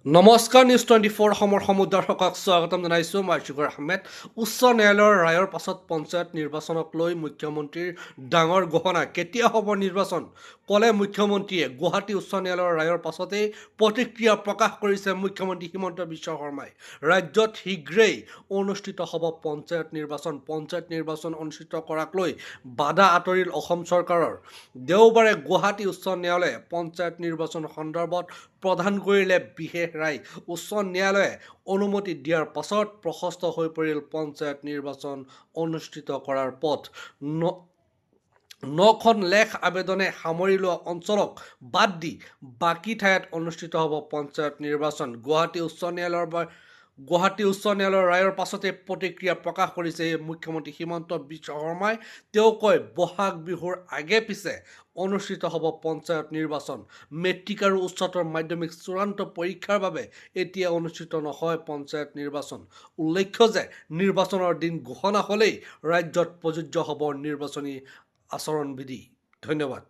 নমস্কাৰ নিউজ 24 অসমৰ সমুদ্ৰসকলক স্বাগতম জনাইছোঁ। মই আছিকুৰ আহমেদ। উচ্চ ন্যায়ালয়ৰ ৰায়ৰ পাছত পঞ্চায়ত নিৰ্বাচনক লৈ মুখ্যমন্ত্ৰীৰ ডাঙৰ ঘোষণা। কেতিয়া হ'ব নিৰ্বাচন ক'লে মুখ্যমন্ত্ৰীয়ে। গুৱাহাটী উচ্চ ন্যায়ালয়ৰ ৰায়ৰ পাছতেই প্ৰতিক্ৰিয়া প্ৰকাশ কৰিছে মুখ্যমন্ত্ৰী হিমন্ত বিশ্ব শৰ্মাই। ৰাজ্যত শীঘ্ৰেই অনুষ্ঠিত হ'ব পঞ্চায়ত নিৰ্বাচন। পঞ্চায়ত নিৰ্বাচন অনুষ্ঠিত কৰাক লৈ বাধা আঁতৰিল অসম চৰকাৰৰ। দেওবাৰে গুৱাহাটী উচ্চ ন্যায়ালয়ে পঞ্চায়ত নিৰ্বাচন সন্দৰ্ভত প্ৰদান কৰিলে বিশেষ ৰায়। উচ্চ ন্যায়ালয়ে অনুমতি দিয়াৰ পাছত প্ৰশস্ত হৈ পৰিল পঞ্চায়ত নিৰ্বাচন অনুষ্ঠিত কৰাৰ পথ। 9খন লেখ আবেদনে সামৰি লোৱা অঞ্চলক বাদ দি বাকী ঠাইত অনুষ্ঠিত হ'ব পঞ্চায়ত নিৰ্বাচন। গুৱাহাটী উচ্চ ন্যায়ালয়ৰ ৰায়ৰ পাছতে প্ৰতিক্ৰিয়া প্ৰকাশ কৰিছে মুখ্যমন্ত্ৰী হিমন্ত বিশ্ব শৰ্মাই। তেওঁ কয়, বহাগ বিহুৰ আগে পিছে অনুষ্ঠিত হ'ব পঞ্চায়ত নিৰ্বাচন। মেট্ৰিক আৰু উচ্চতৰ মাধ্যমিক চূড়ান্ত পৰীক্ষাৰ বাবে এতিয়া অনুষ্ঠিত নহয় পঞ্চায়ত নিৰ্বাচন। উল্লেখ্য যে নিৰ্বাচনৰ দিন ঘোষণা হ'লেই ৰাজ্যত প্ৰযোজ্য হ'ব নিৰ্বাচনী আচৰণবিধি। ধন্যবাদ।